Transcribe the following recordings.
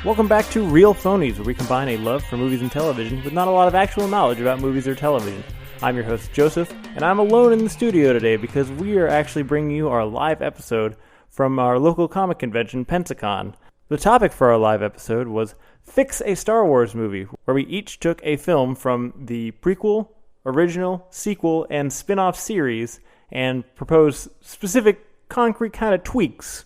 Welcome back to Real Phonies, where we combine a love for movies and television with not a lot of actual knowledge about movies or television. I'm your host, Joseph, and I'm alone in the studio today because we are actually bringing you our live episode from our local comic convention, Pensacon. The topic for our live episode was Fix a Star Wars Movie, where we each took a film from the prequel, original, sequel, and spin-off series and proposed specific, concrete kind of tweaks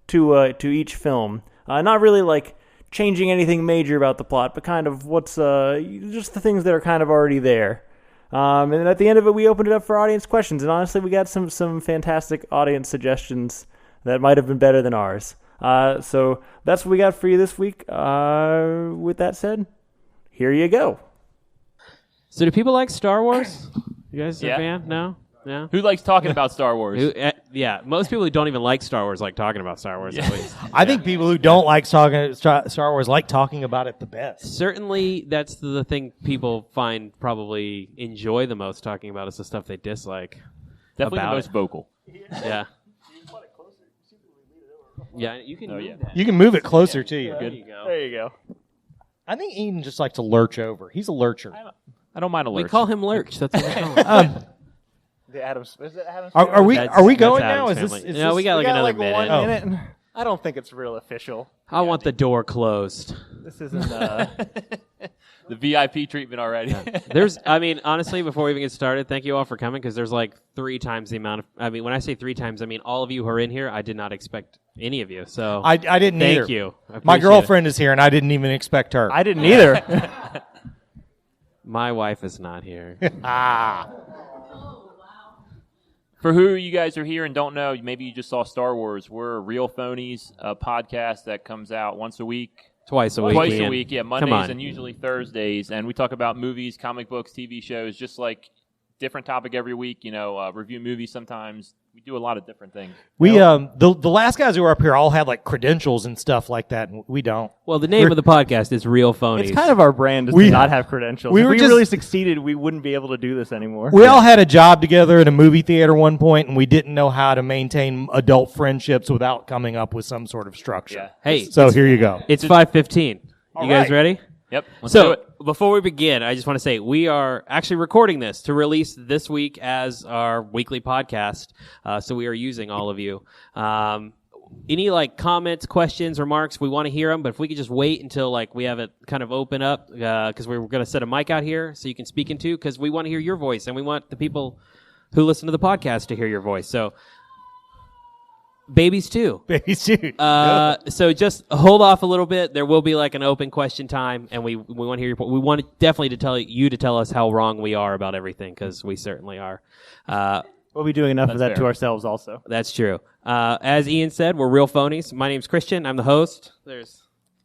to each film. Not really like changing anything major about the plot, but kind of what's just the things that are kind of already there. And at the end of it, we opened it up for audience questions, and honestly, we got some fantastic audience suggestions that might have been better than ours. So that's what we got for you this week. With that said, here you go. So do people like Star Wars? You guys a fan? No? Yeah. Who likes talking about Star Wars? Yeah, most people who don't even like Star Wars like talking about Star Wars, at least. I think people who don't like talking Star Wars like talking about it the best. Certainly, that's the thing people find probably enjoy the most talking about is the stuff they dislike. Definitely the most vocal. Yeah. Yeah, you can move that. You can move it closer to you. There you go. There you go. I think Eden just likes to lurch over. He's a lurcher. I don't mind a lurch. We call him Lurch. That's what we call him. The Adams. Is it Adams? Are we going now? Adam's Is family. this? No, we got like another minute. 1 minute. I don't think it's real official. I want the door closed. This isn't. The VIP treatment already. Honestly, before we even get started, thank you all for coming because there's like 3 times the amount of. When I say 3 times, I mean all of you who are in here. I did not expect any of you. So I didn't either. Thank you. My girlfriend is here, and I didn't even expect her. I didn't either. My wife is not here. For who you guys are here and don't know, maybe you just saw Star Wars. We're Real Phonies, a podcast that comes out once a week. Twice a week. Twice a week, yeah. Mondays and usually Thursdays. And we talk about movies, comic books, TV shows, just like different topic every week. Review movies sometimes. We do a lot of different things. We the last guys who were up here all had like credentials and stuff like that, and we don't. Well, the name of the podcast is Real Phonies. It's kind of our brand to not have credentials. If we really succeeded, we wouldn't be able to do this anymore. We all had a job together at a movie theater one point, and we didn't know how to maintain adult friendships without coming up with some sort of structure. Yeah. Hey, so here you go. It's 5:15. You guys right. ready? Yep. Let's do it. Before we begin, I just want to say we are actually recording this to release this week as our weekly podcast. So we are using all of you. Any comments, questions, remarks, we want to hear them. But if we could just wait until we have it kind of open up because we're going to set a mic out here so you can speak into because we want to hear your voice and we want the people who listen to the podcast to hear your voice. So. Babies too. Babies too. So just hold off a little bit. There will be an open question time, and we want to hear your point. We want definitely to tell us how wrong we are about everything because we certainly are. We'll be doing enough of that to ourselves also. That's true. As Ian said, we're Real Phonies. My name's Christian. I'm the host.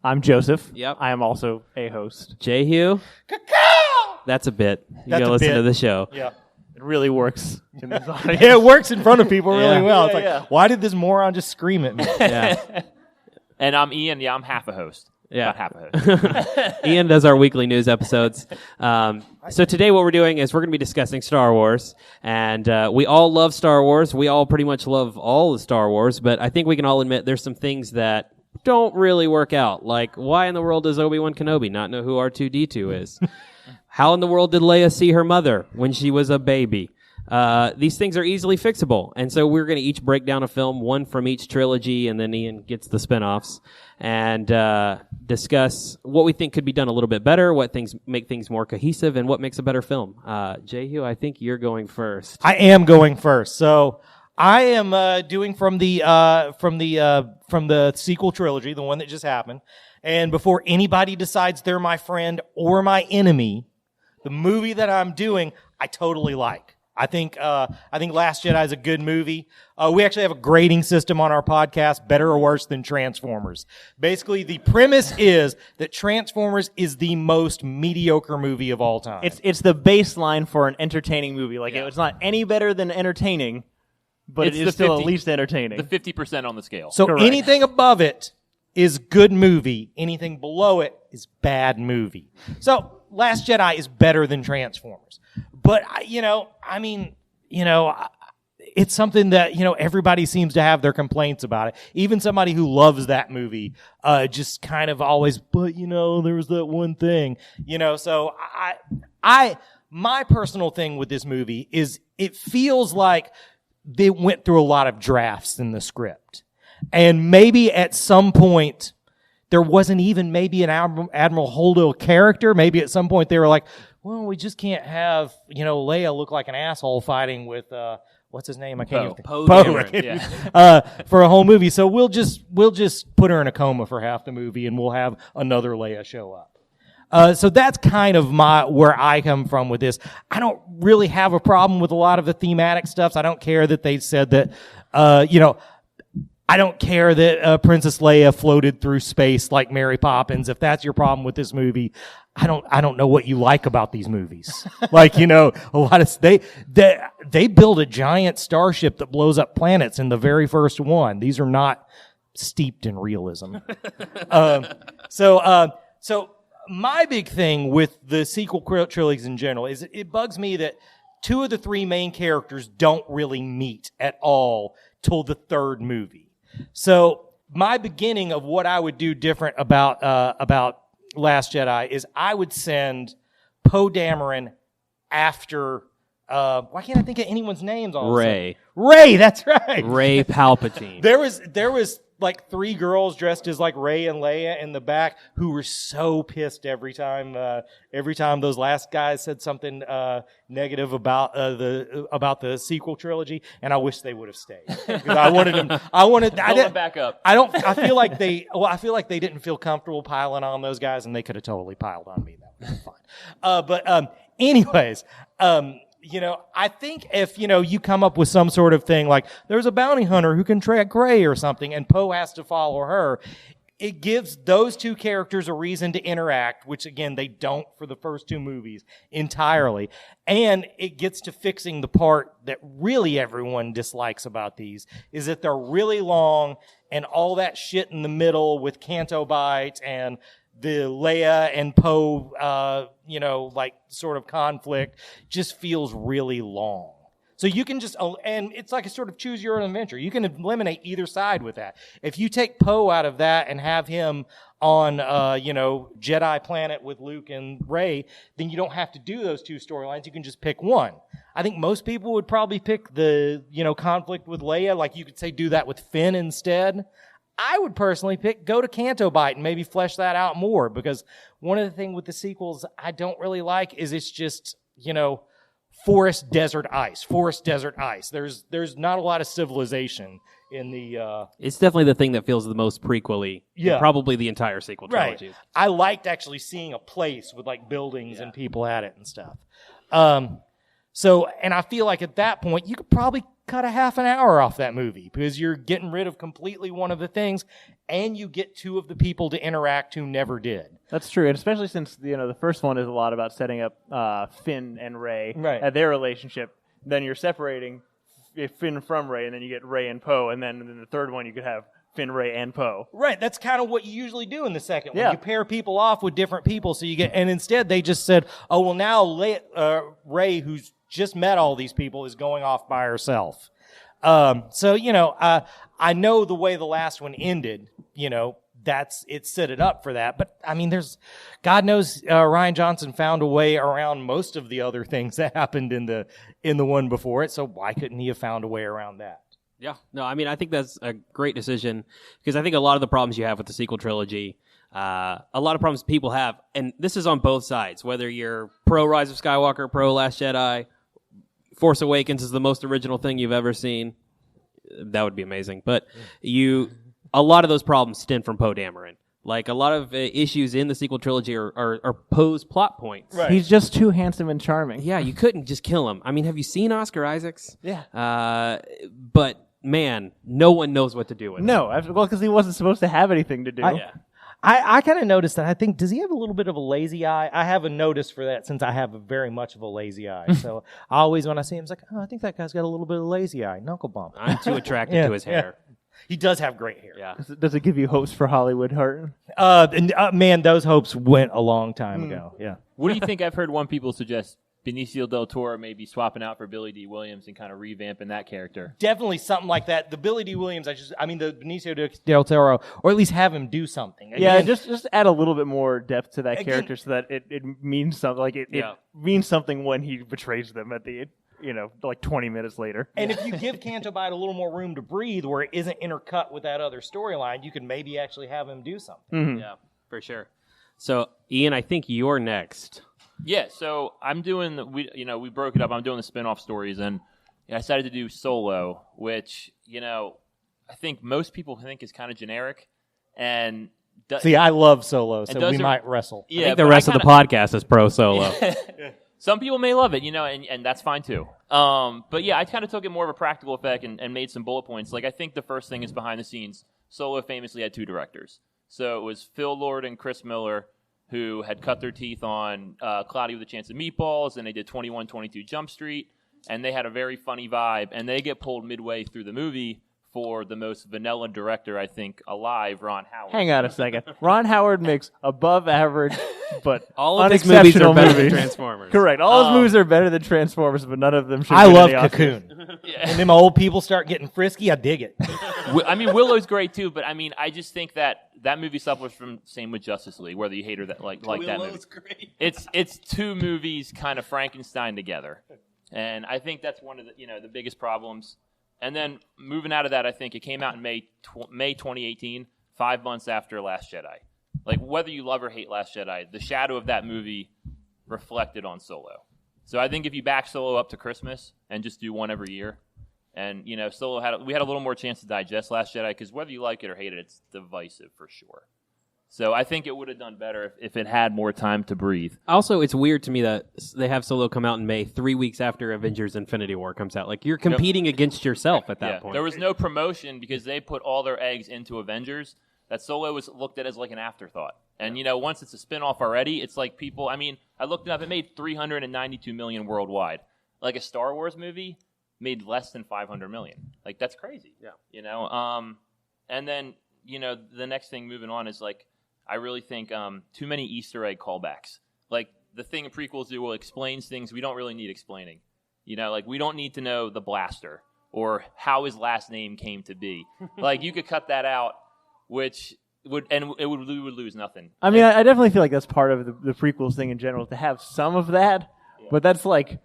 I'm Joseph. Yep. I am also a host. Jehu. Cacao! That's a bit. You got to listen to the show. Yeah. It really works in this audience. Yeah, it works in front of people really well. Yeah, It's why did this moron just scream at me? Yeah. And I'm Ian. Yeah, I'm half a host. Yeah. Not half a host. Ian does our weekly news episodes. So today what we're doing is we're going to be discussing Star Wars. And we all love Star Wars. We all pretty much love all the Star Wars. But I think we can all admit there's some things that don't really work out. Like, why in the world does Obi-Wan Kenobi not know who R2-D2 is? How in the world did Leia see her mother when she was a baby? These things are easily fixable. And so we're going to each break down a film, one from each trilogy, and then Ian gets the spinoffs, and discuss what we think could be done a little bit better, what things make things more cohesive, and what makes a better film. Jehu, I think you're going first. I am going first. So I am doing from the sequel trilogy, the one that just happened. And before anybody decides they're my friend or my enemy, the movie that I'm doing, I totally like. I think Last Jedi is a good movie. We actually have a grading system on our podcast, better or worse than Transformers. Basically, the premise is that Transformers is the most mediocre movie of all time. It's the baseline for an entertaining movie. It's not any better than entertaining, but it is still at least entertaining. The 50% on the scale. So Correct. Anything above it is good movie. Anything below it is bad movie. So Last Jedi is better than Transformers. But, it's something that, everybody seems to have their complaints about it. Even somebody who loves that movie, just kind of always, but there was that one thing, so my personal thing with this movie is it feels like they went through a lot of drafts in the script. And maybe at some point, there wasn't even maybe an Admiral Holdo character. Maybe at some point they were like, well, we just can't have, Leia look like an asshole fighting with, what's his name? I can't even think. Poe Dameron. For a whole movie. So we'll just put her in a coma for half the movie and we'll have another Leia show up. So that's kind of where I come from with this. I don't really have a problem with a lot of the thematic stuff. I don't care that they said that, I don't care that Princess Leia floated through space like Mary Poppins. If that's your problem with this movie, I don't know what you like about these movies. Like, a lot of they build a giant starship that blows up planets in the very first one. These are not steeped in realism. So my big thing with the sequel trilogies in general is it bugs me that two of the three main characters don't really meet at all till the third movie. So my beginning of what I would do different about Last Jedi is I would send Poe Dameron after why can't I think of anyone's names all of a sudden? Rey, that's right. Rey Palpatine. There was like three girls dressed as like Rey and Leia in the back who were so pissed every time those last guys said something negative about the sequel trilogy, and I wish they would have stayed because I wanted them. Back up. I feel like they didn't feel comfortable piling on those guys, and they could have totally piled on me. That would have been fine. Anyways. I think if, you come up with some sort of thing like there's a bounty hunter who can track Rey or something and Poe has to follow her, it gives those two characters a reason to interact, which again, they don't for the first two movies entirely. And it gets to fixing the part that really everyone dislikes about these is that they're really long and all that shit in the middle with Canto Bight and the Leia and Poe, sort of conflict just feels really long. So you can just, and it's like a sort of choose your own adventure. You can eliminate either side with that. If you take Poe out of that and have him on, Jedi planet with Luke and Rey, then you don't have to do those two storylines. You can just pick one. I think most people would probably pick the, conflict with Leia. Like you could say do that with Finn instead. I would personally go to Canto Bight and maybe flesh that out more because one of the things with the sequels I don't really like is it's just, forest, desert, ice. There's not a lot of civilization in the... It's definitely the thing that feels the most prequel-y. Yeah. Probably the entire sequel trilogy. Right. I liked actually seeing a place with like buildings and people at it and stuff. And I feel like at that point, you could probably cut a half an hour off that movie because you're getting rid of completely one of the things and you get two of the people to interact who never did. That's true, and especially since the first one is a lot about setting up Finn and Rey, right. Their relationship. Then you're separating Finn from Rey, and then you get Rey and Poe, and then in the third one you could have Finn, Rey, and Poe. Right, that's kind of what you usually do in the second one. Yeah. You pair people off with different people, so you get. And instead they just said, "Oh well, now Rey, who's just met all these people, is going off by herself." I know the way the last one ended, it set it up for that. But I mean, God knows, Rian Johnson found a way around most of the other things that happened in the one before it. So why couldn't he have found a way around that? Yeah. No, I mean, I think that's a great decision because I think a lot of the problems you have with the sequel trilogy, a lot of problems people have, and this is on both sides, whether you're pro Rise of Skywalker, pro Last Jedi, Force Awakens is the most original thing you've ever seen. That would be amazing. But a lot of those problems stem from Poe Dameron. Like, a lot of issues in the sequel trilogy are Poe's plot points. Right. He's just too handsome and charming. Yeah, you couldn't just kill him. I mean, have you seen Oscar Isaacs? Yeah. But, man, no one knows what to do with him. No, well, because he wasn't supposed to have anything to do. I kind of noticed that. I think, does he have a little bit of a lazy eye? I have a notice for that since I have very much of a lazy eye. So I always, when I see him, it's like, oh, I think that guy's got a little bit of a lazy eye. Knuckle bump. I'm too attracted to his hair. He does have great hair. Yeah. Does it give you hopes for Hollywood, Hart? Man, those hopes went a long time ago. Yeah. What do you think? I've heard one people suggest Benicio del Toro maybe swapping out for Billy D. Williams and kind of revamping that character. Definitely something like that. The Billy D. Williams, the Benicio del Toro, or at least have him do something. Again, just add a little bit more depth to that character so that it means something. Like it means something when he betrays them at the 20 minutes later. And if you give Canto Bight a little more room to breathe, where it isn't intercut with that other storyline, you can maybe actually have him do something. Mm-hmm. Yeah, for sure. So, Ian, I think you're next. Yeah, so I'm doing we broke it up. I'm doing the spin-off stories, and I decided to do Solo, which I think most people think is kind of generic. And see, I love Solo, so we might wrestle. Yeah, I think the rest of the podcast is pro Solo. Some people may love it, and that's fine too. But yeah, I kind of took it more of a practical effect and made some bullet points. Like I think the first thing is behind the scenes. Solo famously had 2 directors, so it was Phil Lord and Chris Miller, who had cut their teeth on Cloudy with a Chance of Meatballs, and they did 2122 Jump Street, and they had a very funny vibe, and they get pulled midway through the movie for the most vanilla director, I think, alive, Ron Howard. Hang on a second. Ron Howard makes above average, but all of his movies are better than Transformers. Correct. All his movies are better than Transformers, but none of them should I love Cocoon. And them old people start getting frisky, I dig it. Willow's great too, but I just think that movie suffers from same with Justice League, whether you hate or like that movie. Great. It's 2 movies kind of Frankenstein together, and I think that's one of the biggest problems. And then moving out of that, I think it came out in May 2018, 5 months after Last Jedi. Like whether you love or hate Last Jedi, the shadow of that movie reflected on Solo. So I think if you back Solo up to Christmas and just do one every year, and Solo we had a little more chance to digest Last Jedi, because whether you like it or hate it, it's divisive for sure. So I think it would have done better if it had more time to breathe. Also, it's weird to me that they have Solo come out in May, 3 weeks after Avengers Infinity War comes out. Like, you're competing against yourself at that point. There was no promotion because they put all their eggs into Avengers. That Solo was looked at as like an afterthought. And, once it's a spinoff already, it's like people... I looked it up. It made $392 million worldwide. Like a Star Wars movie made less than $500 million. Like, that's crazy. Yeah. And then, the next thing moving on is like... I really think too many Easter egg callbacks. Like, the thing prequels do explains things we don't really need explaining. Like, we don't need to know the blaster or how his last name came to be. Like, you could cut that out, which we would lose nothing. I definitely feel like that's part of the prequels thing in general, to have some of that, but that's like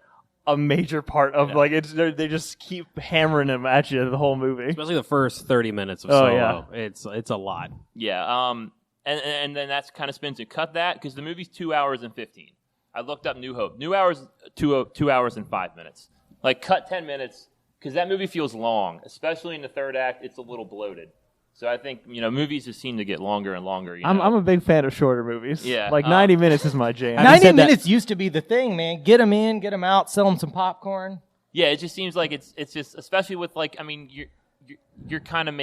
a major part of they just keep hammering them at you the whole movie. Especially the first 30 minutes of Solo. Yeah. It's a lot. Yeah. And then that's kind of spins to cut that, because the movie's 2 hours and 15. I looked up New Hope. 2 hours and 5 minutes. Like, cut 10 minutes, because that movie feels long, especially in the third act. It's a little bloated. So I think movies just seem to get longer and longer. I'm a big fan of shorter movies. Yeah, like 90 minutes is my jam. 90 minutes used to be the thing, man. Get them in, get them out, sell them some popcorn. Yeah, it just seems like it's just, especially with you're kind of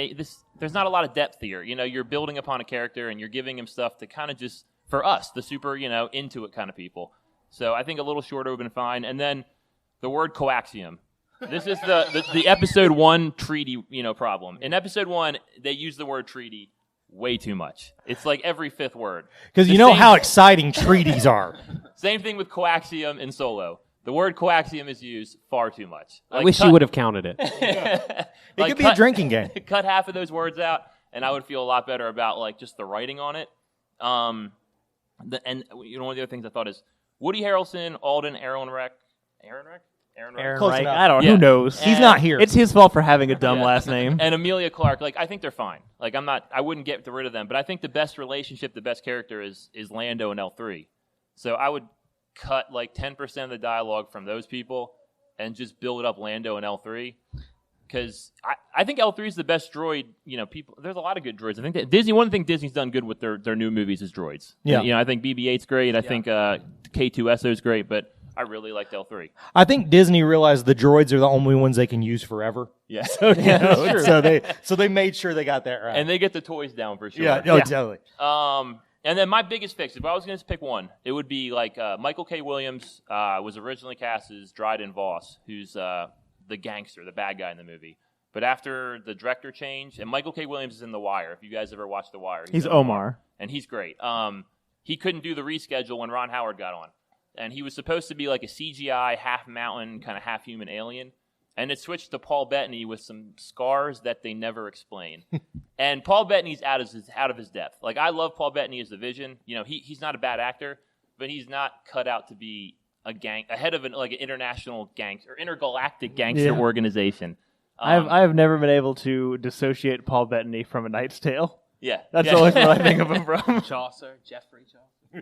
there's not a lot of depth here. You're building upon a character and you're giving him stuff to kind of just, for us, the super, into it kind of people. So I think a little shorter would have been fine. And then the word coaxium. This is the episode 1 treaty, problem. In episode 1, they use the word treaty way too much. It's like every 5th word. Because you know how exciting treaties are. Same thing with coaxium in Solo. The word coaxium is used far too much. I wish you would have counted it. It could be a drinking game. Cut half of those words out, and I would feel a lot better about just the writing on it. And one of the other things I thought is Woody Harrelson, Alden Ehrenreich. Close enough. I don't know. Who knows? He's not here. It's his fault for having a dumb last name. And Emilia Clarke. I think they're fine. I wouldn't get rid of them. But I think the best relationship, the best character is Lando and L3. So I would cut 10% of the dialogue from those people and just build up Lando and L3, because I think L3 is the best droid. There's a lot of good droids. I think that one thing Disney's done good with their new movies is droids. Yeah. I think BB-8's great. I think K2SO is great, but I really liked L3. I think Disney realized the droids are the only ones they can use forever. Yeah. So they made sure they got that right. And they get the toys down for sure. Yeah. Totally. And then my biggest fix, if I was going to pick one, it would be Michael K. Williams was originally cast as Dryden Voss, who's the gangster, the bad guy in the movie. But after the director change, and Michael K. Williams is in The Wire. If you guys ever watched The Wire, he's Omar, and he's great. He couldn't do the reschedule when Ron Howard got on, and he was supposed to be like a CGI half mountain, kind of half human alien. And it switched to Paul Bettany with some scars that they never explain. And Paul Bettany's out of his depth. Like, I love Paul Bettany as the Vision. You know, he's not a bad actor, but he's not cut out to be a head of an international gangster or intergalactic gangster organization. I have never been able to dissociate Paul Bettany from A Knight's Tale. Yeah, That's the only thing I think of him from. Jeffrey Chaucer.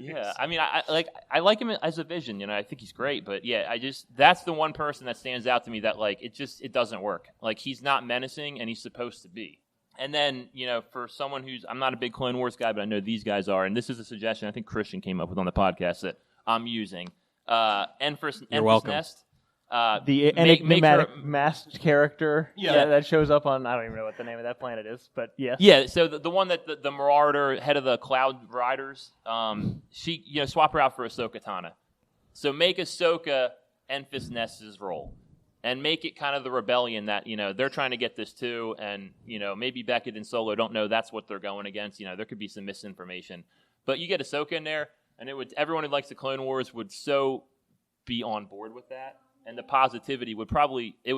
Yeah, I mean, I like him as a Vision. You know, I think he's great. But yeah, that's the one person that stands out to me that like it doesn't work. Like, he's not menacing, and he's supposed to be. And then, you know, for someone I'm not a big Clone Wars guy, but I know these guys are, and this is a suggestion I think Christian came up with on the podcast that I'm using. Enfys welcome. Nest. The enigmatic masked character that shows up on, I don't even know what the name of that planet is, but yes. Yeah, so the one that the Marauder, head of the Cloud Riders, she, you know, swap her out for Ahsoka Tano. So make Ahsoka Enfys Nest's role. And make it kind of the rebellion that, you know, they're trying to get this too, and, you know, maybe Beckett and Solo don't know that's what they're going against. You know, there could be some misinformation. But you get Ahsoka in there, and everyone who likes the Clone Wars would so be on board with that. And the positivity would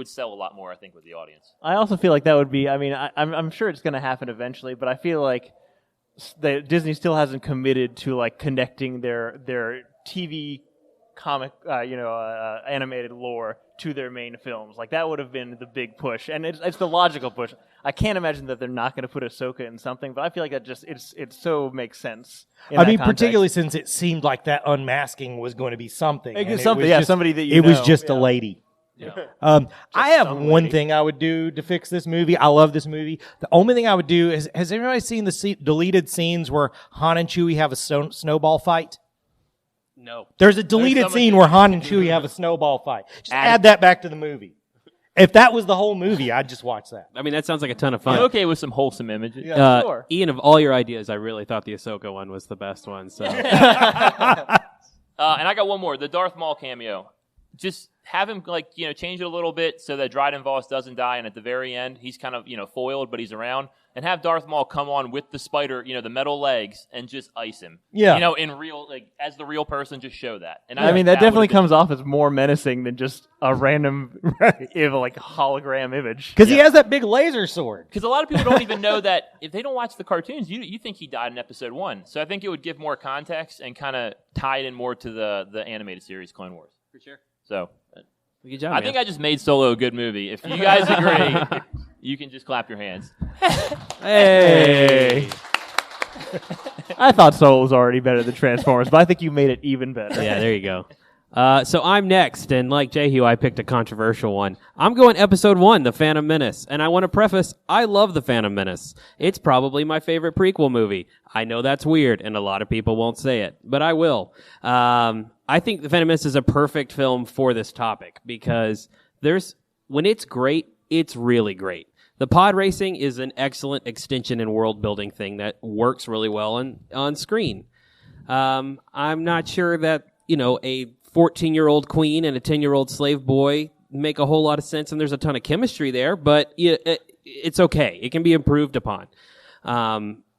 sell a lot more, I think, with the audience. I also feel like that would be, I mean, I'm sure it's going to happen eventually, but I feel like Disney still hasn't committed to like connecting their TV comic, animated lore to their main films. Like, that would have been the big push, and it's the logical push. I can't imagine that they're not going to put Ahsoka in something, but I feel like that just it so makes sense. I mean, particularly since it seemed like that unmasking was going to be something. Somebody that it was just a lady. Yeah. I have one thing I would do to fix this movie. I love this movie. The only thing I would do is, has everybody seen the deleted scenes where Han and Chewie have a snowball fight? No. There's a deleted scene where Han and Chewie have a snowball fight. Just add that back to the movie. If that was the whole movie, I'd just watch that. I mean, that sounds like a ton of fun. I'm okay with some wholesome images. Yeah, sure. Ian, of all your ideas, I really thought the Ahsoka one was the best one. So, and I got one more. The Darth Maul cameo. Just have him, like, you know, change it a little bit so that Dryden Voss doesn't die, and at the very end, he's kind of, you know, foiled, but he's around. And have Darth Maul come on with the spider, you know, the metal legs, and just ice him. Yeah. You know, in real, like, as the real person, just show that. And I mean, that definitely comes off as more menacing than just a random, like, hologram image. Because he has that big laser sword. Because a lot of people don't even know that if they don't watch the cartoons, you think he died in episode 1. So I think it would give more context and kind of tie it in more to the animated series, Clone Wars. for sure. So Good job, I think I just made Solo a good movie. If you guys agree, you can just clap your hands. Hey! I thought Solo was already better than Transformers, but I think you made it even better. Yeah, there you go. So I'm next, and like Jehu, I picked a controversial one. I'm going episode 1, The Phantom Menace, and I want to preface, I love The Phantom Menace. It's probably my favorite prequel movie. I know that's weird, and a lot of people won't say it, but I will. I think The Phantom Menace is a perfect film for this topic, because when it's great, it's really great. The pod racing is an excellent extension and world-building thing that works really well on screen. I'm not sure that, a 14-year-old queen and a 10-year-old slave boy make a whole lot of sense, and there's a ton of chemistry there, but it's okay. It can be improved upon.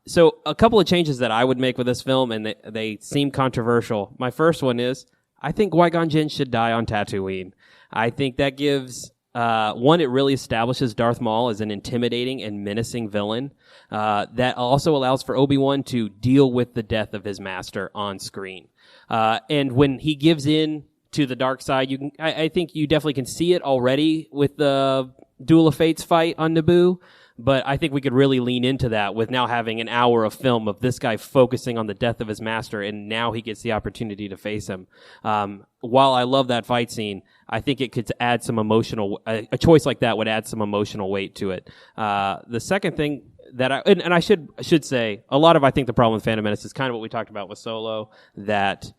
So a couple of changes that I would make with this film, and they seem controversial. My first one is, I think Qui-Gon Jinn should die on Tatooine. I think that gives... it really establishes Darth Maul as an intimidating and menacing villain that also allows for Obi-Wan to deal with the death of his master on screen. And when he gives in to the dark side, I think you definitely can see it already with the Duel of Fates fight on Naboo. But I think we could really lean into that with now having an hour of film of this guy focusing on the death of his master, and now he gets the opportunity to face him. While I love that fight scene, I think it could add some emotional... a choice like that would add some emotional weight to it. The second thing that I should say, a lot of, I think, the problem with Phantom Menace is kind of what we talked about with Solo, that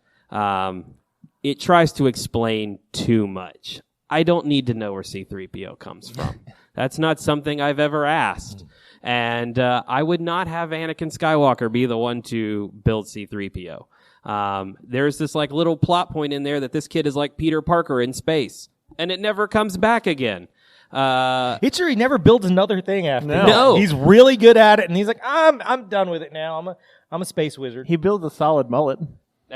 it tries to explain too much. I don't need to know where C-3PO comes from. That's not something I've ever asked. And I would not have Anakin Skywalker be the one to build C-3PO. There's this little plot point in there that this kid is like Peter Parker in space, and it never comes back again. It's true, he never builds another thing after that. No. He's really good at it, and he's like, I'm done with it now. I'm a space wizard. He builds a solid mullet.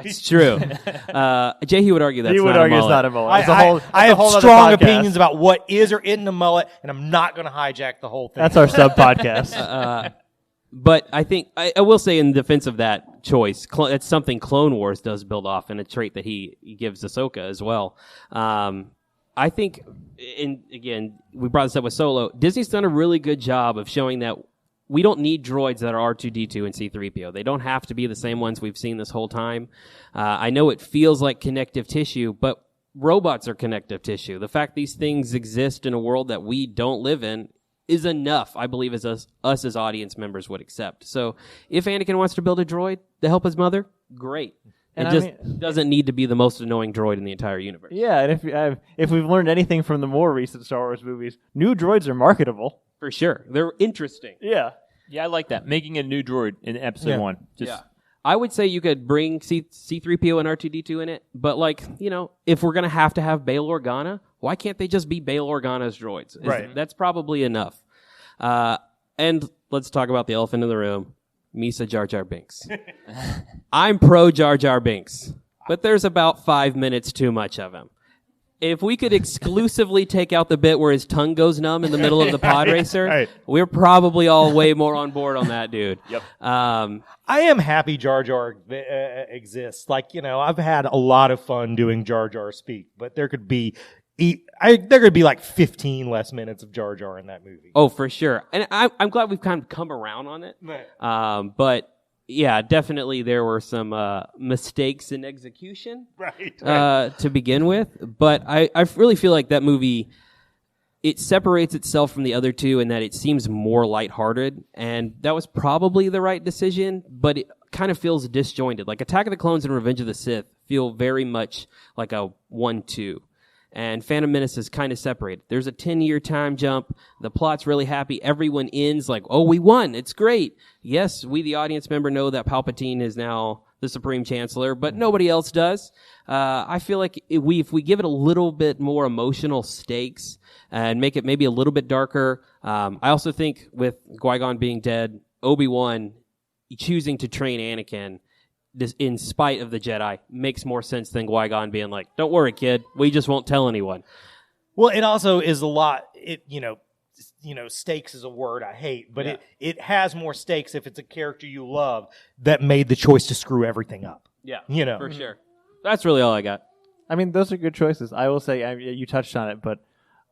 That's true. He would argue that's He would not argue a it's mullet. not a mullet. I, It's a whole, I that's a have whole other strong podcast. opinions about what is or isn't a mullet, and I'm not going to hijack the whole thing. That's our sub podcast. But I think I will say in defense of that choice, it's something Clone Wars does build off, and a trait that he gives Ahsoka as well. I think, and again, we brought this up with Solo. Disney's done a really good job of showing that we don't need droids that are R2-D2 and C-3PO. They don't have to be the same ones we've seen this whole time. I know it feels like connective tissue, but robots are connective tissue. The fact these things exist in a world that we don't live in is enough, I believe, as us as audience members would accept. So if Anakin wants to build a droid to help his mother, great. And it just doesn't need to be the most annoying droid in the entire universe. Yeah, and if we've learned anything from the more recent Star Wars movies, new droids are marketable. For sure. They're interesting. Yeah. Yeah, I like that. Making a new droid in episode 1. I would say you could bring C-3PO and R2-D2 in it, but if we're going to have Bail Organa, why can't they just be Bail Organa's droids? Right. That's probably enough. And let's talk about the elephant in the room, Misa Jar Jar Binks. I'm pro Jar Jar Binks, but there's about 5 minutes too much of him. If we could exclusively take out the bit where his tongue goes numb in the middle of the pod racer, Right. we're probably all way more on board on that dude. Yep. I am happy Jar Jar exists. I've had a lot of fun doing Jar Jar speak, but there could be like 15 less minutes of Jar Jar in that movie. Oh, for sure. And I'm glad we've kind of come around on it. Right. But yeah, definitely there were some mistakes in execution Right. to begin with. But I really feel like that movie, it separates itself from the other two in that it seems more lighthearted. And that was probably the right decision, but it kind of feels disjointed. Like Attack of the Clones and Revenge of the Sith feel very much like a 1-2. And Phantom Menace is kind of separated. There's a 10-year time jump. The plot's really happy. Everyone ends like, oh, we won. It's great. Yes, we, the audience member, know that Palpatine is now the Supreme Chancellor, but nobody else does. I feel like if we give it a little bit more emotional stakes and make it maybe a little bit darker. I also think with Qui-Gon being dead, Obi-Wan choosing to train Anakin in spite of the Jedi makes more sense than Qui-Gon being like, don't worry, kid, we just won't tell anyone. Well, it also is a lot, stakes is a word I hate, but it has more stakes if it's a character you love that made the choice to screw everything up. Yeah, For sure. That's really all I got. I mean, those are good choices. I will say, you touched on it, but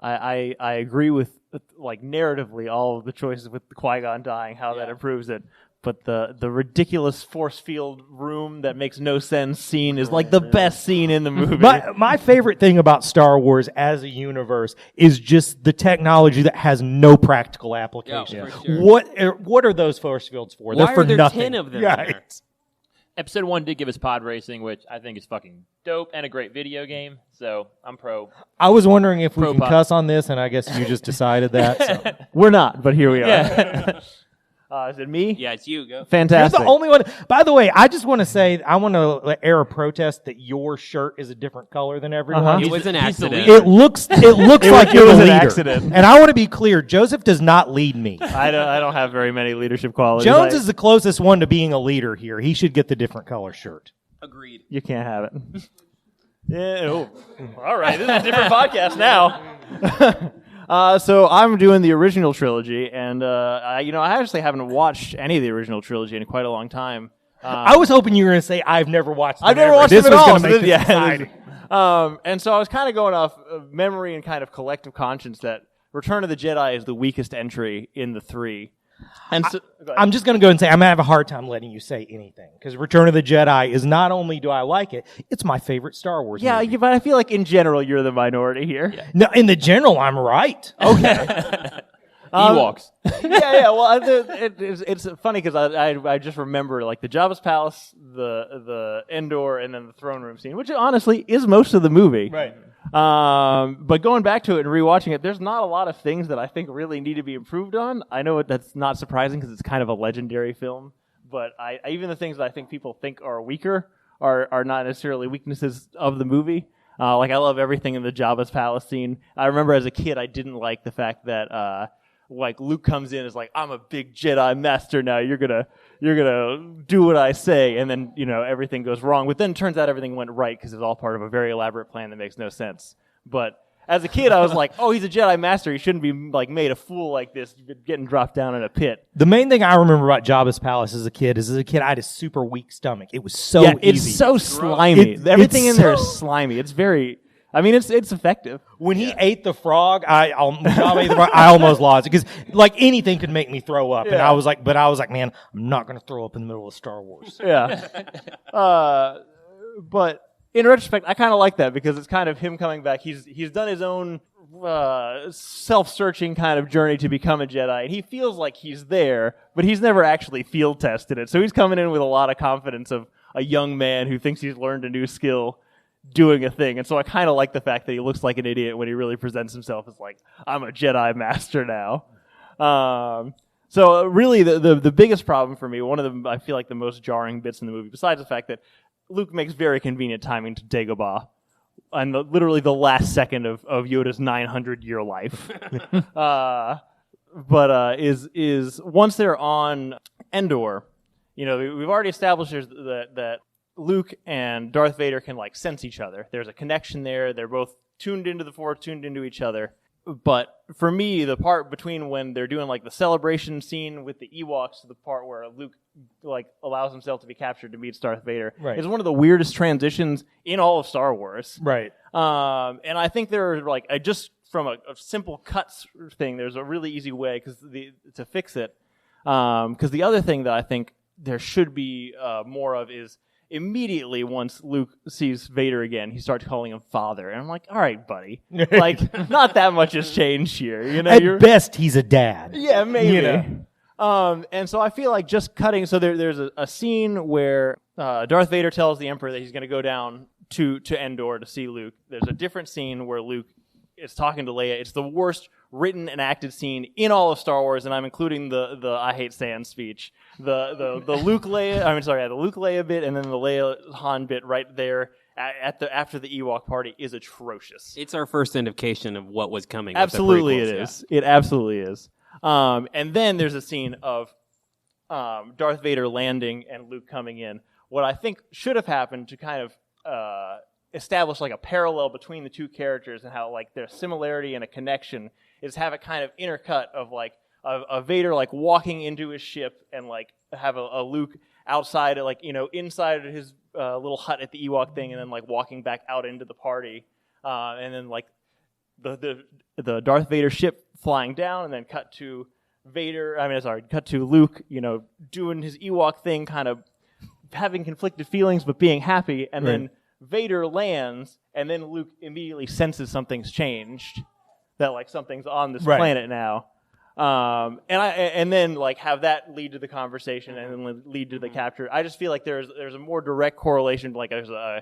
I agree with, narratively, all of the choices with Qui-Gon dying, how that improves it. But the ridiculous force field room that makes no sense scene is like the best scene in the movie. My favorite thing about Star Wars as a universe is just the technology that has no practical application. Yeah, for sure. What are those force fields for? Why They're for are there nothing. 10 of them in there? Episode 1 did give us pod racing, which I think is fucking dope and a great video game. So I'm pro. I was wondering if we Pro can pod. cuss on this, and I guess you just decided that. So. We're not, but here we are. Is it me? Yeah, it's you. Go. You're Fantastic. the only one. By the way, I just want to say, I want to air a protest that your shirt is a different color than everyone. It was an he's the accident. leader. It looks like it you're was the an leader. accident. And I want to be clear, Joseph does not lead me. I don't have very many leadership qualities. Jones is the closest one to being a leader here. He should get the different color shirt. Agreed. You can't have it. Yeah. All right. This is a different podcast now. So I'm doing the original trilogy, and I actually haven't watched any of the original trilogy in quite a long time. I was hoping you were going to say, I've never watched them I've never ever. watched This them at was all. gonna So make this- this exciting. And so I was kind of going off of memory and kind of collective conscience that Return of the Jedi is the weakest entry in the three. And so, I'm just going to go and say, I'm going to have a hard time letting you say anything. Because Return of the Jedi is not only do I like it, it's my favorite Star Wars movie. but I feel like in general you're the minority here. No, in the general, I'm right. Okay. Ewoks. yeah. Well, it's funny because I just remember like the Jabba's palace, the Endor, and then the throne room scene, which honestly is most of the movie. Right. But going back to it and rewatching it, there's not a lot of things that I think really need to be improved on. I know that's not surprising because it's kind of a legendary film, but even the things that I think people think are weaker are not necessarily weaknesses of the movie. Like I love everything in the Jabba's palace scene. I remember as a kid I didn't like the fact that like Luke comes in as like, I'm a big Jedi master now. You're gonna do what I say, and then everything goes wrong. But then it turns out everything went right because it's all part of a very elaborate plan that makes no sense. But as a kid, I was like, oh, he's a Jedi master. He shouldn't be like made a fool like this, getting dropped down in a pit. The main thing I remember about Jabba's palace as a kid I had a super weak stomach. It was so easy. It's so slimy. Everything in there is slimy. It's very. I mean, it's effective. When he ate the frog, I almost lost it because like anything could make me throw up, and I was like, man, I'm not going to throw up in the middle of Star Wars. Yeah. But in retrospect, I kind of like that because it's kind of him coming back. He's done his own self-searching kind of journey to become a Jedi, and he feels like he's there, but he's never actually field tested it. So he's coming in with a lot of confidence of a young man who thinks he's learned a new skill doing a thing. And so I kind of like the fact that he looks like an idiot when he really presents himself as like, I'm a Jedi master now. So really the biggest problem for me, one of the, I feel like the most jarring bits in the movie, besides the fact that Luke makes very convenient timing to Dagobah on literally the last second of Yoda's 900-year life. Is once they're on Endor, we've already established that Luke and Darth Vader can like sense each other. There's a connection there. They're both tuned into the Force, tuned into each other. But for me, the part between when they're doing like the celebration scene with the Ewoks to the part where Luke like allows himself to be captured to meet Darth Vader is one of the weirdest transitions in all of Star Wars. Right. And I think there are like just from a simple cuts thing, there's a really easy way to fix it. Because the other thing that I think there should be more of is immediately once Luke sees Vader again, he starts calling him father. And I'm like, all right, buddy. Like, not that much has changed here. At best, he's a dad. Yeah, maybe. And so I feel like just cutting, so there's a scene where Darth Vader tells the Emperor that he's going to go down to Endor to see Luke. There's a different scene where Luke is talking to Leia. It's the worst written and acted scene in all of Star Wars, and I'm including the I hate Sand speech. The Luke Leia bit, and then the Leia Han bit right there after the Ewok party is atrocious. It's our first indication of what was coming. Absolutely, with the prequels, it is. It absolutely is. And then there's a scene of Darth Vader landing and Luke coming in. What I think should have happened to kind of establish like a parallel between the two characters and how like their similarity and a connection is have a kind of intercut of like a Vader like walking into his ship and like have a Luke outside like inside his little hut at the Ewok thing and then like walking back out into the party and then like the Darth Vader ship flying down and then cut to Luke doing his Ewok thing, kind of having conflicted feelings but being happy, and then Vader lands, and then Luke immediately senses something's changed, that like something's on this planet now, and then like have that lead to the conversation and then lead to the capture. I just feel like there's a more direct correlation, like there's an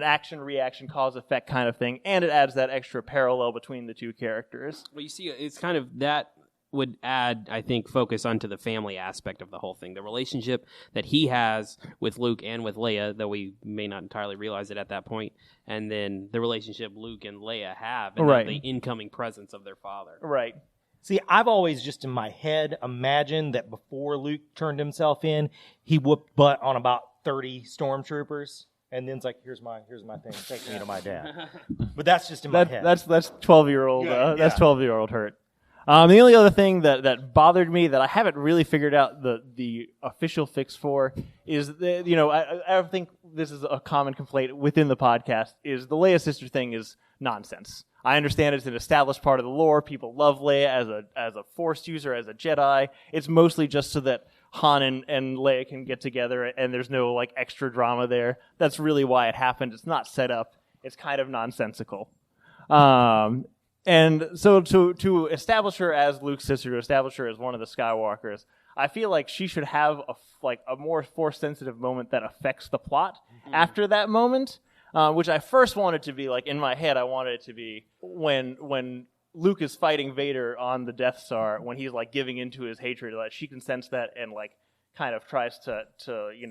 action reaction cause effect kind of thing, and it adds that extra parallel between the two characters. Well, you see, it's kind of that would add, I think, focus onto the family aspect of the whole thing. The relationship that he has with Luke and with Leia, though we may not entirely realize it at that point, and then the relationship Luke and Leia have, and the incoming presence of their father. Right. See, I've always just in my head imagined that before Luke turned himself in, he whooped butt on about 30 stormtroopers, and then's like, here's my thing, take me to my dad. But that's just in my head. That's 12-year-old. That's 12-year-old hurt. The only other thing that bothered me that I haven't really figured out the official fix for is I think this is a common complaint within the podcast is the Leia sister thing is nonsense. I understand it's an established part of the lore. People love Leia as a Force user, as a Jedi. It's mostly just so that Han and Leia can get together and there's no like extra drama there. That's really why it happened. It's not set up. It's kind of nonsensical. And so to establish her as Luke's sister, to establish her as one of the Skywalkers, I feel like she should have a more Force-sensitive moment that affects the plot after that moment, which I first wanted to be, like, in my head, I wanted it to be when Luke is fighting Vader on the Death Star, when he's, like, giving into his hatred, like, she can sense that and, like, kind of tries to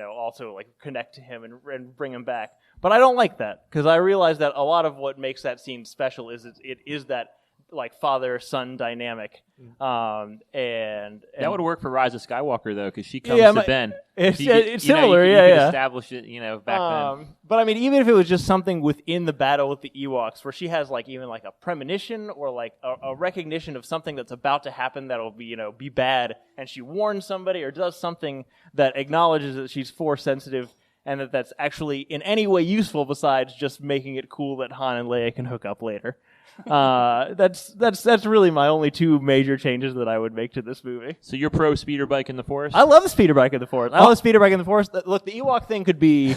also, like, connect to him and bring him back. But I don't like that, because I realize that a lot of what makes that scene special is it is that like father-son dynamic. And That would work for Rise of Skywalker though, because she comes Yeah, to Ben. it's You could- it's you know, similar, you yeah, could yeah. establish it, back then. But I mean, even if it was just something within the battle with the Ewoks, where she has like even like a premonition or like a recognition of something that's about to happen that'll be bad, and she warns somebody or does something that acknowledges that she's Force sensitive, and that's actually in any way useful besides just making it cool that Han and Leia can hook up later. That's really my only two major changes that I would make to this movie. So you're pro speeder bike in the forest? I love the speeder bike in the forest. I love the speeder bike in the forest. Look, the Ewok thing could be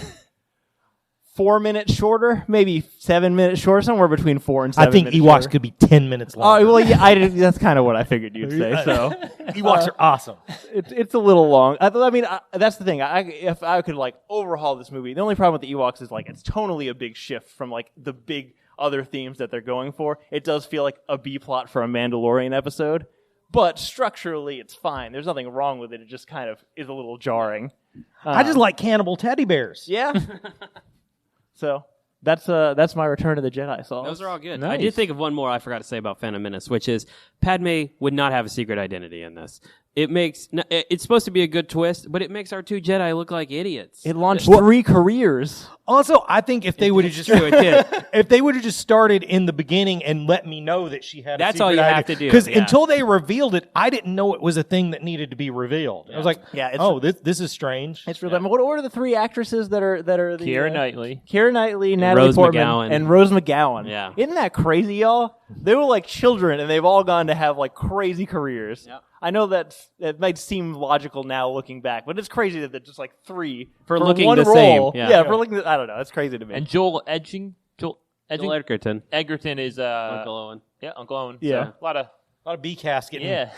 4 minutes shorter, maybe 7 minutes shorter, somewhere between 4 and 7 I think minutes Ewoks shorter. could be 10 minutes long. Oh, well, yeah, that's kind of what I figured you'd say. So Ewoks are awesome. it's a little long. I mean, that's the thing. If I could like overhaul this movie, the only problem with the Ewoks is like it's tonally a big shift from like the big other themes that they're going for. It does feel like a B plot for a Mandalorian episode, but structurally it's fine. There's nothing wrong with it. It just kind of is a little jarring. I just like cannibal teddy bears. Yeah. So that's my Return of the Jedi song. Those are all good. Nice. I did think of one more I forgot to say about Phantom Menace, which is Padme would not have a secret identity in this. It's supposed to be a good twist, but it makes our two Jedi look like idiots. It launched 3 careers. Also, I think if they would have just True, it did. if they would have just started in the beginning and let me know that she had That's a secret all you have to do, Because yeah. until they revealed it, I didn't know it was a thing that needed to be revealed. I was like, Yeah, this is strange. It's really. What are the 3 actresses that are the Keira Knightley. Keira Knightley, Natalie Rose Portman, McGowan. and Rose McGowan. Yeah. Isn't that crazy, y'all? They were like children, and they've all gone to have like crazy careers. Yep. I know that it might seem logical now looking back, but it's crazy that they're just like 3 For looking one the role. same, yeah. For looking. I don't know. It's crazy to me. And Joel Joel Edgerton. Egerton is Uncle Owen. Yeah, Uncle Owen. Yeah. So, a lot of A lot of B-cast getting Yeah.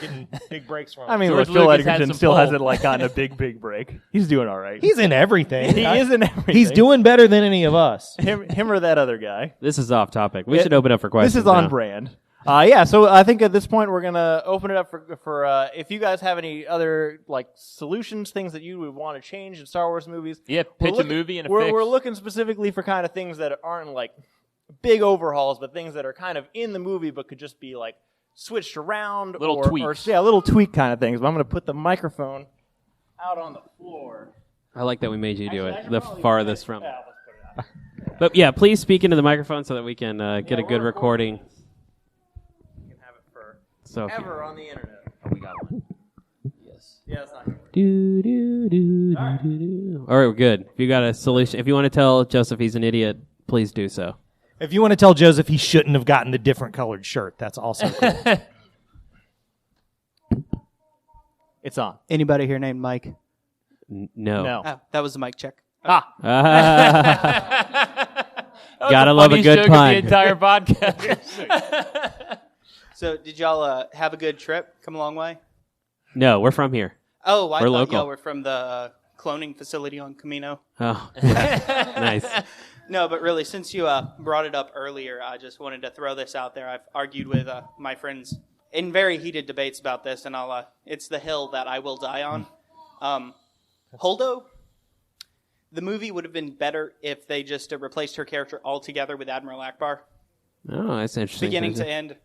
big breaks from. I mean, George look, Phil Lucas had Edgerton some still pull. hasn't like gotten a big break. He's doing all right. he's in everything. he is in everything. He's doing better than any of us. him or that other guy. This is off topic. We should open up for questions. This is on now. brand. So I think at this point we're gonna open it up for if you guys have any other like solutions, things that you would want to change in Star Wars movies. Yeah, We're pitch a movie and a we're, fix. We're looking specifically for kind of things that aren't like big overhauls, but things that are kind of in the movie but could just be like switched around, Little tweaks. little tweak kind of things. But I'm gonna put the microphone out on the floor. I like that we made you do Actually, I it. should The probably- farthest from. Yeah, let's put it out. But yeah, please speak into the microphone so that we can get a good we're recording. You can have it for So ever on the internet. Oh, we got one. Yes. Yeah, it's not gonna work. do do do do do do. All right, we're good. If you got a solution, if you want to tell Joseph he's an idiot, please do so. If you want to tell Joseph he shouldn't have gotten the different colored shirt, that's also cool. It's on. Anybody here named Mike? No. No. Oh, that was the mic check. Gotta That was love a the funniest good joke of pun. the entire podcast. So, did y'all have a good trip? Come a long way? No, we're from here. Oh, I We're thought local. y'all were from the cloning facility on Camino. Oh, nice. No, but really, since you brought it up earlier, I just wanted to throw this out there. I've argued with my friends in very heated debates about this, and it's the hill that I will die on. Holdo, the movie would have been better if they just replaced her character altogether with Admiral Akbar. Oh, that's interesting. Beginning to end,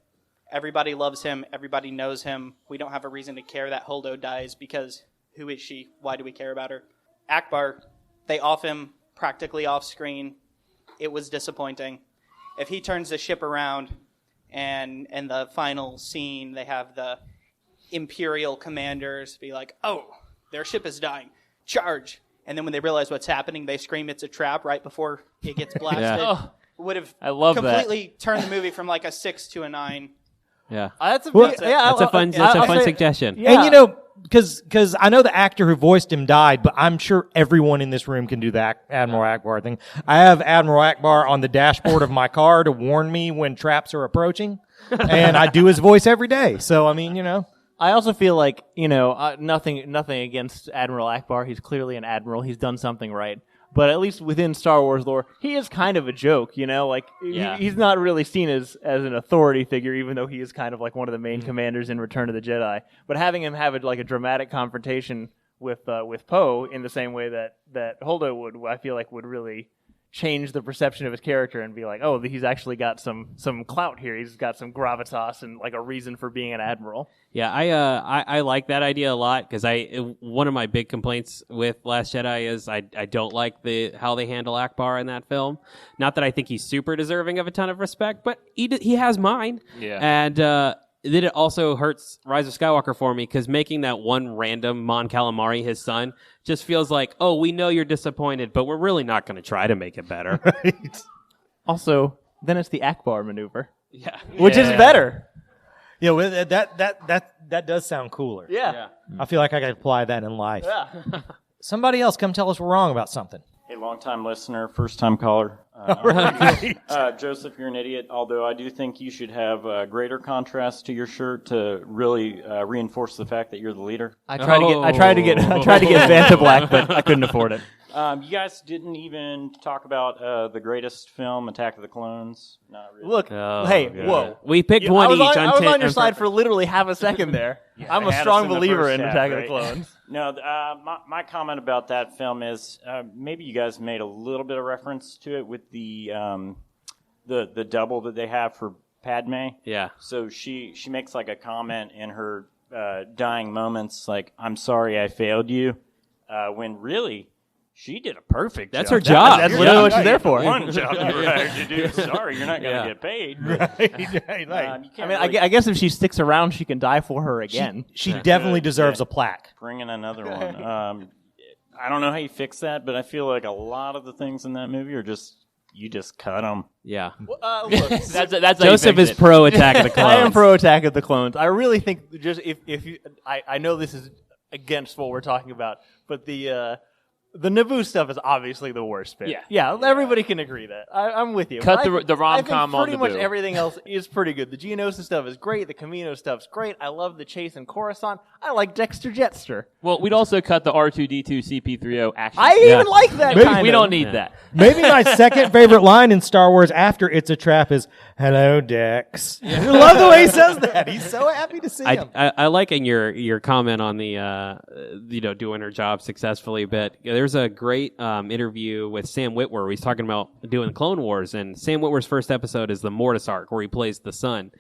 everybody loves him. Everybody knows him. We don't have a reason to care that Holdo dies because who is she? Why do we care about her? Akbar, they off him practically off screen. It was disappointing. If he turns the ship around and in the final scene they have the Imperial commanders be like, oh, their ship is dying. Charge. And then when they realize what's happening, they scream it's a trap right before it gets blasted. Yeah. Oh, Would have I love that. completely turned the movie from like a 6 to a 9. Yeah. That's a Well, big, That's a fun. That's a fun suggestion. Yeah. And you know, because I know the actor who voiced him died, but I'm sure everyone in this room can do the Admiral Akbar thing. I have Admiral Akbar on the dashboard of my car to warn me when traps are approaching, and I do his voice every day. So I mean, you know. I also feel like, nothing against Admiral Akbar. He's clearly an admiral. He's done something right. But at least within Star Wars lore, he is kind of a joke, Yeah. he's not really seen as an authority figure, even though he is kind of like one of the main commanders in Return of the Jedi. But having him have a dramatic confrontation with Poe in the same way that Holdo would, I feel like would really change the perception of his character and be like, oh, he's actually got some clout here. He's got some gravitas and like a reason for being an admiral. Yeah, I like that idea a lot because one of my big complaints with Last Jedi is I don't like how they handle Akbar in that film. Not that I think he's super deserving of a ton of respect, but he has mine. Yeah. And then it also hurts Rise of Skywalker for me because making that one random Mon Calamari his son just feels like, oh, we know you're disappointed, but we're really not going to try to make it better. Right. Also, then it's the Akbar maneuver. Yeah. Which is better. Yeah, well, that does sound cooler. Yeah. I feel like I could apply that in life. Yeah. Somebody else come tell us we're wrong about something. Hey, long-time listener, first-time caller. Joseph, you're an idiot, although I do think you should have a greater contrast to your shirt to really reinforce the fact that you're the leader. I tried to get Vanta Black, but I couldn't afford it. You guys didn't even talk about the greatest film, Attack of the Clones. Not really. Look, whoa. We picked one each. I was on your side for literally half a second there. I'm a Had strong us in the believer first in half, Attack of right? the Clones. No, my comment about that film is maybe you guys made a little bit of reference to it with the double that they have for Padme. Yeah. So she makes like a comment in her dying moments, like, "I'm sorry I failed you," when really she did a perfect That's job. her job. That's literally what she's there for. One job you were hired to do. Sorry, you're not going to get paid. But, you can't I guess if she sticks around, she can die for her again. She definitely deserves a plaque. bring in another one. I don't know how you fix that, but I feel like a lot of the things in that movie are you just cut them. Yeah. Look, That's how you Joseph fix is it. pro Attack of the Clones. I am pro Attack of the Clones. I really think just if you, I know this is against what we're talking about, but the Naboo stuff is obviously the worst bit. Yeah. Everybody can agree that. I'm with you. Cut But the rom-com I think on pretty much Naboo. everything else is pretty good. The Geonosis stuff is great. The Camino stuff's great. I love the chase in Coruscant. I like Dexter Jetster. Well, we'd also cut the R2D2 CP30 action. I even like that kind we of. don't need that. Maybe my second favorite line in Star Wars after "It's a Trap" is "Hello, Dex." I love the way he says that. He's so happy to see him. I like in your comment on the doing her job successfully, but there's a great interview with Sam Witwer where he's talking about doing the Clone Wars, and Sam Witwer's first episode is the Mortis arc where he plays the son,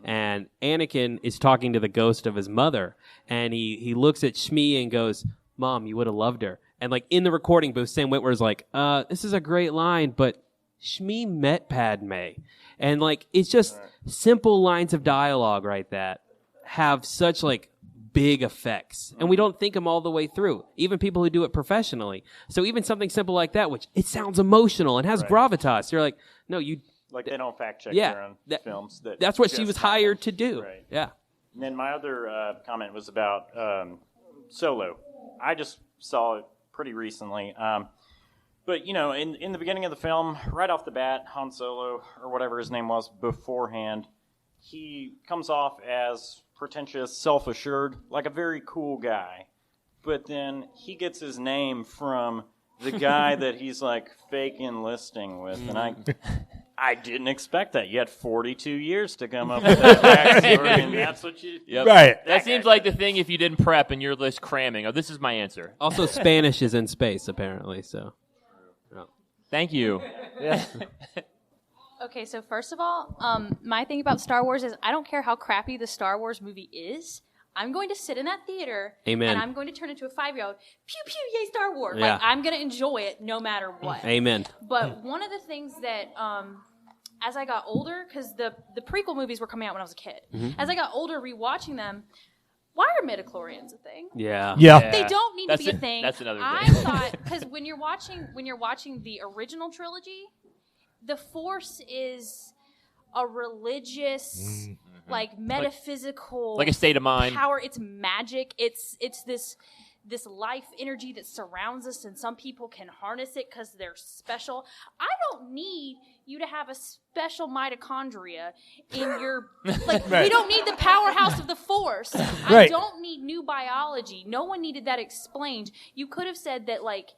and Anakin is talking to the ghost of his mother, and he looks at Shmi and goes, "Mom, you would have loved her." And like in the recording booth, Sam Witwer's like, "This is a great line, but Shmi met Padme," and like it's just simple lines of dialogue that have such like big effects, and we don't think them all the way through, even people who do it professionally. So even something simple like that, which it sounds emotional and has gravitas, you're like, no, you Like they don't fact check Yeah, their own that- films. that's what she just was hired happened. to do. Right. Yeah. And then my other comment was about Solo. I just saw it pretty recently. But, in the beginning of the film, right off the bat, Han Solo, or whatever his name was beforehand, he comes off as pretentious, self-assured, like a very cool guy. But then he gets his name from the guy that he's like fake enlisting with. And I didn't expect that. You had 42 years to come up with that backstory, and that's what you... Yep. Right. That seems like the thing if you didn't prep and you're just cramming. Oh, this is my answer. Also, Spanish is in space apparently. So. Thank you. Okay, so first of all, my thing about Star Wars is I don't care how crappy the Star Wars movie is. I'm going to sit in that theater, Amen. and I'm going to turn into a 5-year-old. Pew pew, yay Star Wars! Yeah. Like I'm going to enjoy it no matter what. Amen. But one of the things that, as I got older, because the prequel movies were coming out when I was a kid. As I got older, rewatching them, why are midichlorians a thing? Yeah. Yeah. They don't need to be a thing. That's another I thing. thought because when you're watching the original trilogy, the Force is a religious, like metaphysical, Like a state of mind. power. It's magic. It's this life energy that surrounds us, and some people can harness it because they're special. I don't need you to have a special mitochondria in your like. We don't need the powerhouse of the Force. I Right. don't need new biology. No one needed that explained. You could have said that like.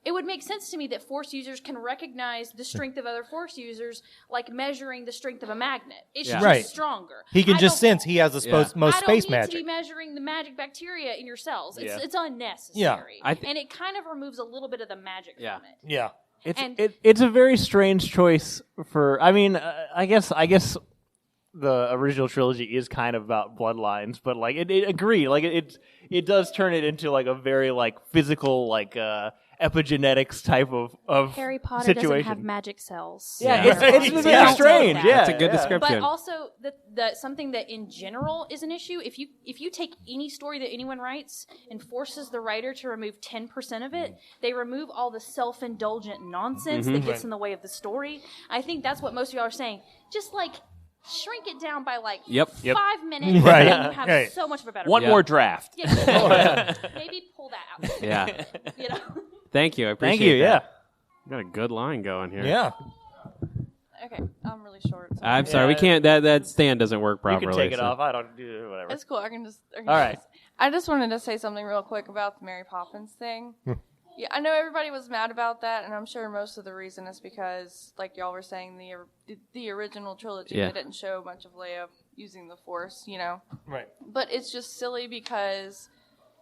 It would make sense to me that Force users can recognize the strength of other Force users, like measuring the strength of a magnet. It's just Right. stronger. He can I just don't- sense he has the most I space don't need to magic. be measuring the magic bacteria in your cells. It's Yeah. It's unnecessary. Yeah. And it kind of removes a little bit of the magic Yeah. from it. Yeah. It's a very strange choice for. I mean, I guess the original trilogy is kind of about bloodlines, but like it agree, like it does turn it into like a very like physical like epigenetics type of Harry Potter situation. doesn't have magic cells. Yeah, Yeah. it's very strange. Yeah, That's a good description. But also, the something that in general is an issue. If you take any story that anyone writes and forces the writer to remove 10% of it, they remove all the self-indulgent nonsense that gets in the way of the story. I think that's what most of y'all are saying. Just like shrink it down by like 5 minutes, Right. and you have Right. so much of a better. One more draft. Yeah, maybe pull that out. Yeah. You know. Thank you. I appreciate Thank you. that. Yeah. You got a good line going here. Yeah. Okay, I'm really short. So I'm sorry, we can't. That stand doesn't work You properly. can take it so- off. I don't do whatever. It's cool. I can just. All right. I just wanted to say something real quick about the Mary Poppins thing. Yeah, I know everybody was mad about that, and I'm sure most of the reason is because, like y'all were saying, the original trilogy Yeah. they didn't show much of Leia using the Force, you know. Right. But it's just silly because,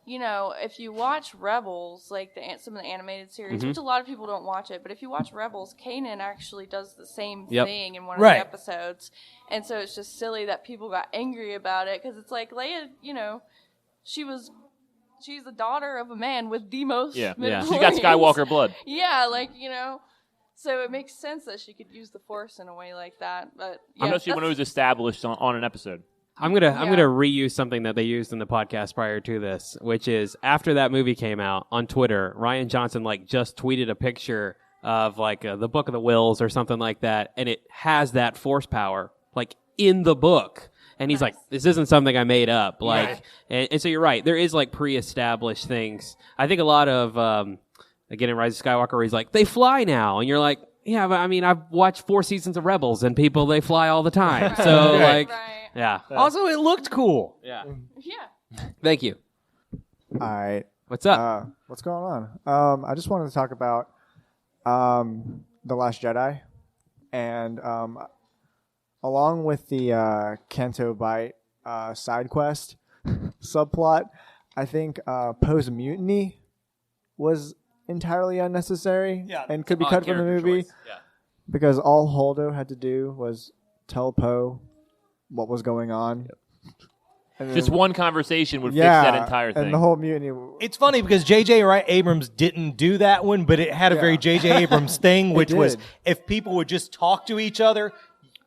you know, if you watch Rebels, like some of the animated series, which a lot of people don't watch it, but if you watch Rebels, Kanan actually does the same thing in one of Right. the episodes, and so it's just silly that people got angry about it because it's like Leia, you know, she's the daughter of a man with the most Yeah. Yeah. She's got Skywalker blood. Yeah, like, you know, so it makes sense that she could use the Force in a way like that. But yeah, I'm not sure when it was established on an episode. I'm gonna reuse something that they used in the podcast prior to this, which is after that movie came out on Twitter, Ryan Johnson like just tweeted a picture of like the Book of the Wills or something like that, and it has that Force power like in the book. And he's like, this isn't something I made up. Like, and so you're right. There is like pre-established things. I think a lot of, again, in Rise of Skywalker, where he's like, they fly now. And you're like, yeah, but I mean, I've watched 4 seasons of Rebels and they fly all the time. So like, yeah. Also, it looked cool. Yeah. Yeah. Thank you. All right. What's up? What's going on? I just wanted to talk about The Last Jedi. And along with the Canto Bight side quest subplot, I think Poe's mutiny was entirely unnecessary and could be cut from the movie because all Holdo had to do was tell Poe what was going on. And Just then- one conversation would fix that entire thing. And the whole mutiny. It's funny because J.J. Abrams didn't do that one, but it had a very J.J. Abrams thing, which was did. if people would just talk to each other,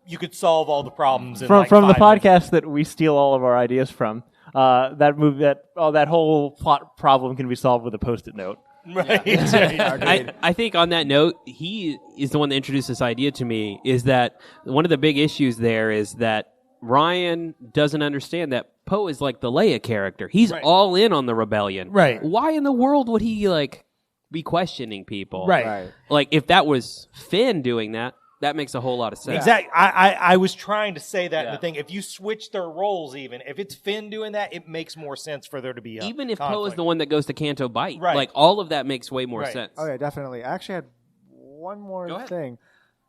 you could solve all the problems. In From like the 5 minutes. podcast that we steal all of our ideas from, that whole plot problem can be solved with a Post-it note. Right. I think on that note, he is the one that introduced this idea to me, is that one of the big issues there is that Ryan doesn't understand that Poe is like the Leia character. He's all in on the rebellion. Right. Why in the world would he like be questioning people? Right. Like if that was Finn doing that, that makes a whole lot of sense. Exactly. I was trying to say that in the thing. If you switch their roles, even if it's Finn doing that, it makes more sense for there to be Even if Poe is conflict. the one that goes to Canto Bight, Right. like all of that makes way more Right. sense. Oh yeah, definitely. I actually had one more Go ahead. thing.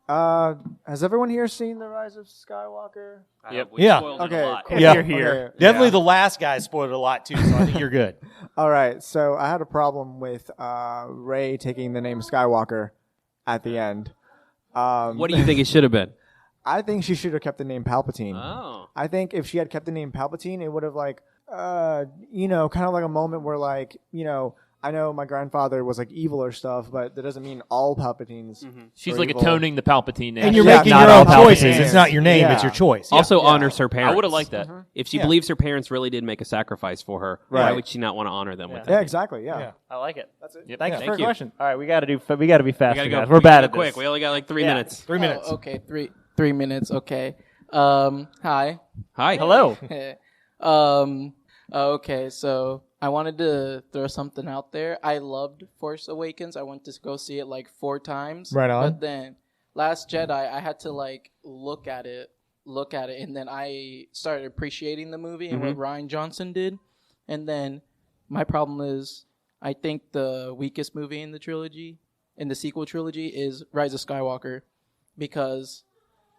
Has everyone here seen The Rise of Skywalker? Yep. We Yeah. spoiled it Okay, a lot. cool. Yeah. You're here. Okay. Definitely the last guy spoiled it a lot too, so I think you're good. All right. So I had a problem with Rey taking the name Skywalker at the end. What do you think it should have been? I think she should have kept the name Palpatine. Oh. I think if she had kept the name Palpatine, it would have like, kind of like a moment where like, I know my grandfather was like evil or stuff, but that doesn't mean all Palpatines. She's are like evil. atoning the Palpatine name. And you're Yeah, making not your all own choices. Palpatines. It's not your name; it's Yeah. your choice. Also honors her parents. I would have liked that. If she Yeah. believes her parents really did make a sacrifice for her, why Right. would she not want to honor them with Yeah, that? exactly. Yeah. Yeah. I like it. That's it. Yep. Thanks Thank for a you. question. All right, we got to be fast. We gotta go. We're bad we at gotta go this. quick. We only got like 3 minutes. 3 minutes. Okay, three minutes. Okay. Hi. Hi. Hello. Okay, so I wanted to throw something out there. I loved Force Awakens. I went to go see it like 4 times. Right on. But then Last Jedi, I had to like look at it, and then I started appreciating the movie and what Ryan Johnson did. And then my problem is, I think the weakest movie in the sequel trilogy, is Rise of Skywalker, because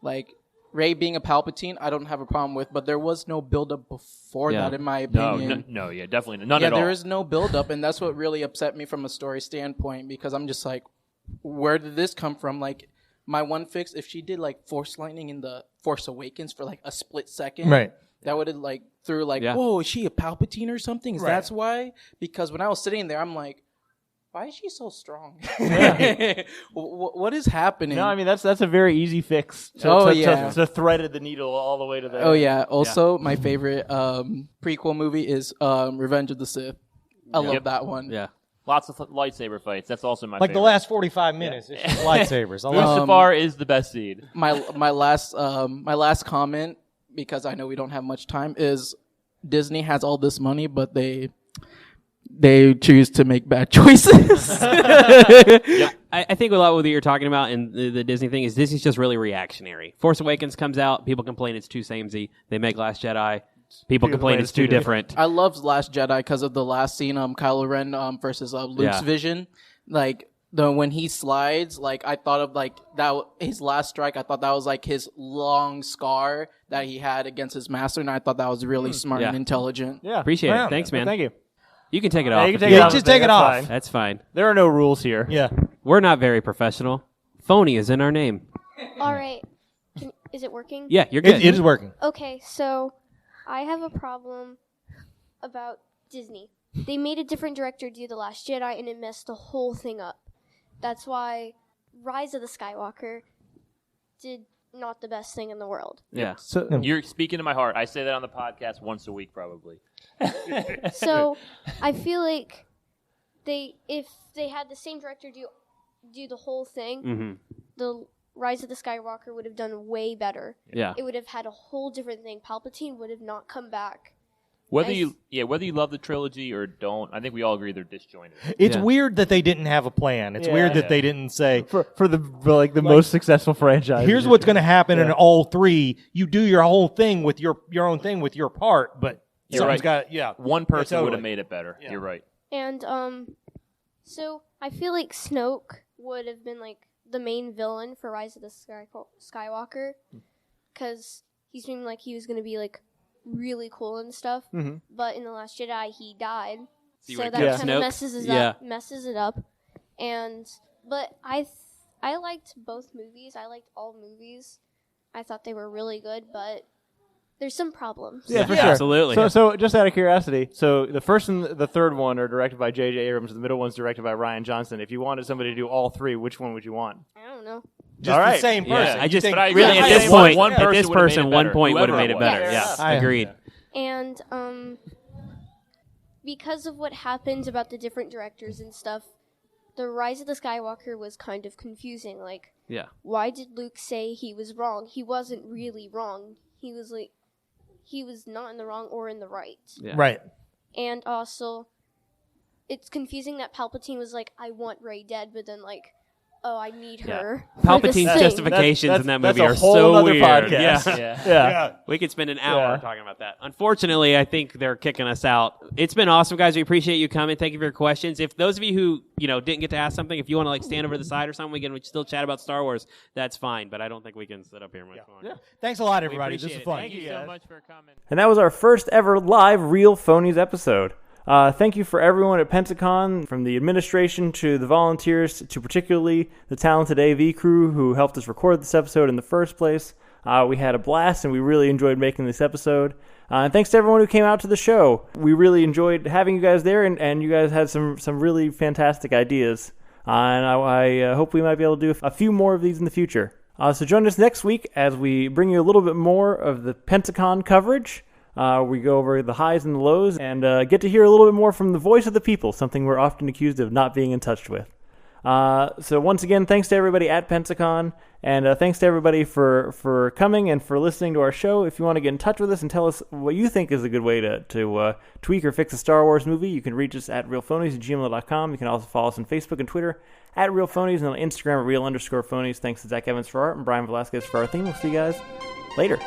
like Rey being a Palpatine, I don't have a problem with, but there was no build-up before that, in my opinion. Definitely none at all. There is no build-up, and that's what really upset me from a story standpoint, because I'm just like, where did this come from? Like, my one fix, if she did like Force Lightning in the Force Awakens for like a split second, Right. that would have like threw like, Yeah. whoa, is she a Palpatine or something? Is Right. that's why? Because when I was sitting there, I'm like, why is she so strong? What is happening? No, I mean that's a very easy fix to thread the needle all the way to the Oh yeah. Also, my favorite prequel movie is Revenge of the Sith. I love that one. Yeah. Lots of lightsaber fights. That's also my Like favorite. the last 45 minutes, it's just lightsabers. I love Mustafar is the best seed. My last comment, because I know we don't have much time, is Disney has all this money, but they choose to make bad choices. I think a lot of what you're talking about in the Disney thing is Disney's just really reactionary. Force Awakens comes out, people complain it's too samey. They make Last Jedi, people complain it's too different. I loved Last Jedi because of the last scene, Kylo Ren versus Luke's vision. Like when he slides, like I thought of like that his last strike. I thought that was like his long scar that he had against his master, and I thought that was really smart and intelligent. Yeah, Appreciate it. Thanks, man. Thank you. You can take it off. You can if take you it want. off. Just take it off. Fine. That's fine. There are no rules here. Yeah. We're not very professional. Phony is in our name. All right. Is it working? Yeah, you're good. It is working. Okay, so I have a problem about Disney. They made a different director do The Last Jedi, and it messed the whole thing up. That's why Rise of the Skywalker did not the best thing in the world. Yeah. So You're speaking to my heart. I say that on the podcast once a week, probably. So I feel like if they had the same director do the whole thing, the Rise of the Skywalker would have done way better. Yeah. It would have had a whole different thing. Palpatine would have not come back. Whether you love the trilogy or don't, I think we all agree they're disjointed. It's weird that they didn't have a plan. It's weird that they didn't say for the most successful franchise. here's what's going to happen in all three. You do your whole thing with your own thing with your part, but You're someone's right. got One person would totally. have made it better. Yeah. You're right. And so I feel like Snoke would have been like the main villain for Rise of the Skywalker, because he seemed like he was going to be like really cool and stuff. But in The Last Jedi, he died, so that kind of messes it up. But I liked both movies. I liked all movies. I thought they were really good, but there's some problems. Yeah, for sure. Absolutely. So just out of curiosity, so the first and the third one are directed by J.J. Abrams. The middle one's directed by Rian Johnson. If you wanted somebody to do all three, which one would you want? I don't know. just All the right. same Yeah, person. I You just think- but I agree. really Yeah, at yeah, this one- point, one at person this would've made person, it one better, point would have whoever made it it was. better. Yes. Yeah, agreed. And because of what happened about the different directors and stuff, the Rise of the Skywalker was kind of confusing. Like, Yeah. why did Luke say he was wrong? He wasn't really wrong. He was not in the wrong or in the right. Yeah. Right. And also, it's confusing that Palpatine was like, I want Rey dead, but then like, oh, I need her. for this Palpatine's thing. justifications in that that's movie a are whole so other weird. podcast. Yeah. Yeah. We could spend an hour Yeah. talking about that. Unfortunately, I think they're kicking us out. It's been awesome, guys. We appreciate you coming. Thank you for your questions. If those of you who didn't get to ask something, if you want to like stand over to the side or something, we can still chat about Star Wars. That's fine. But I don't think we can sit up here much longer. Thanks a lot, We everybody. This appreciate is it. fun. Thank you so much for coming. And that was our first ever live Real Phonies episode. Thank you for everyone at Pentacon, from the administration to the volunteers to particularly the talented AV crew who helped us record this episode in the first place. We had a blast and we really enjoyed making this episode. And thanks to everyone who came out to the show. We really enjoyed having you guys there, and you guys had some really fantastic ideas. And I hope we might be able to do a few more of these in the future. So join us next week as we bring you a little bit more of the Pentacon coverage. We go over the highs and the lows and get to hear a little bit more from the voice of the people, something we're often accused of not being in touch with. So once again, thanks to everybody at Pentacon, and thanks to everybody for coming and for listening to our show. If you want to get in touch with us and tell us what you think is a good way to tweak or fix a Star Wars movie, you can reach us at realphonies@gmail.com. You can also follow us on Facebook and Twitter at realphonies, and on Instagram at real_phonies. Thanks to Zach Evans for art and Brian Velasquez for our theme. We'll see you guys later.